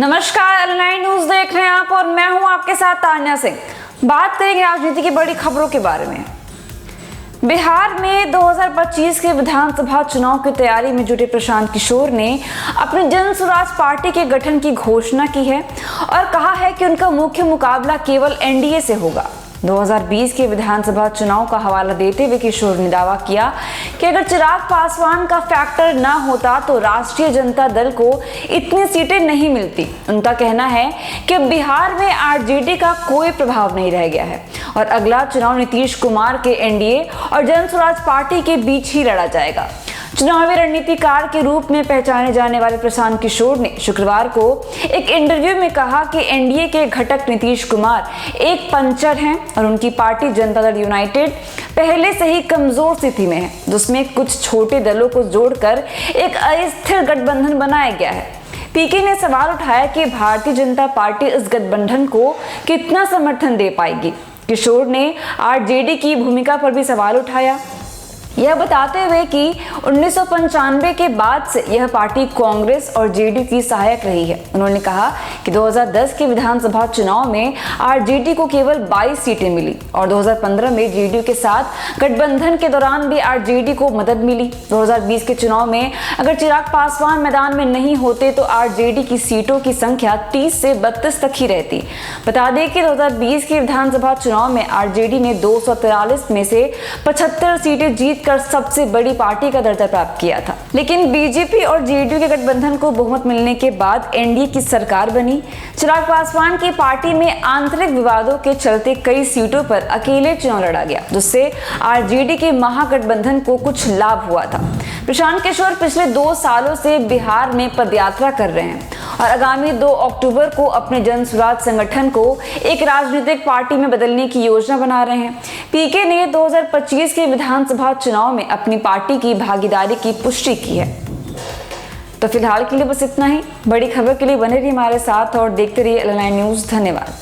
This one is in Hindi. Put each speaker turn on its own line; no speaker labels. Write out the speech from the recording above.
नमस्कार, ऑनलाइन न्यूज देख रहे हैं आप और मैं हूं आपके साथ तान्या सिंह। बात करेंगे राजनीति की बड़ी खबरों के बारे में। बिहार में 2025 के विधानसभा चुनाव की तैयारी में जुटे प्रशांत किशोर ने अपनी जन स्वराज पार्टी के गठन की घोषणा की है और कहा है कि उनका मुख्य मुकाबला केवल एनडीए से होगा। 2020 के विधानसभा चुनाव का हवाला देते हुए किशोर ने दावा किया कि अगर चिराग पासवान का फैक्टर न होता तो राष्ट्रीय जनता दल को इतनी सीटें नहीं मिलती। उनका कहना है कि बिहार में आरजेडी का कोई प्रभाव नहीं रह गया है और अगला चुनाव नीतीश कुमार के एनडीए और जन स्वराज पार्टी के बीच ही लड़ा जाएगा। चुनावी रणनीतिकार के रूप में पहचाने जाने वाले प्रशांत किशोर ने शुक्रवार को एक इंटरव्यू में कहा कि एनडीए के घटक नीतीश कुमार एक पंचर हैं और उनकी पार्टी जनता दल यूनाइटेड पहले से ही कमजोर स्थिति में है, जिसमें कुछ छोटे दलों को जोड़कर एक अस्थिर गठबंधन बनाया गया है। पीके ने सवाल उठाया कि भारतीय जनता पार्टी इस गठबंधन को कितना समर्थन दे पाएगी। किशोर ने आरजेडी की भूमिका पर भी सवाल उठाया, यह बताते हुए कि 1995 के बाद से यह पार्टी कांग्रेस और जेडीयू की सहायक रही है। उन्होंने कहा कि 2010 के विधानसभा चुनाव में आरजेडी को केवल 22 सीटें मिली और 2015 में जेडीयू के साथ गठबंधन के दौरान भी आरजेडी को मदद मिली। 2020 के चुनाव में अगर चिराग पासवान मैदान में नहीं होते तो आरजेडी की सीटों की संख्या 30 से 32 तक ही रहती। बता दें कि 2020 के विधानसभा चुनाव में आरजेडी ने 243 में से 75 सीटें जीत कर सबसे बड़ी पार्टी का दर्जा प्राप्त किया था। लेकिन बीजेपी और जेडीयू के गठबंधन को बहुमत मिलने के बाद एनडीए की सरकार बनी। चिराग पासवान की पार्टी में आंतरिक विवादों के चलते कई सीटों पर अकेले चुनाव लड़ा गया, जिससे आरजेडी के महागठबंधन को कुछ लाभ हुआ था। प्रशांत किशोर पिछले 2 सालों से बिहार में पदयात्रा कर रहे हैं और आगामी 2 अक्टूबर को अपने जन स्वराज संगठन को एक राजनीतिक पार्टी में बदलने की योजना बना रहे हैं। पीके ने 2025 के विधानसभा चुनाव में अपनी पार्टी की भागीदारी की पुष्टि की है। तो फिलहाल के लिए बस इतना ही। बड़ी खबर के लिए बने रहिए हमारे साथ और देखते रहिए ऑनलाइन न्यूज। धन्यवाद।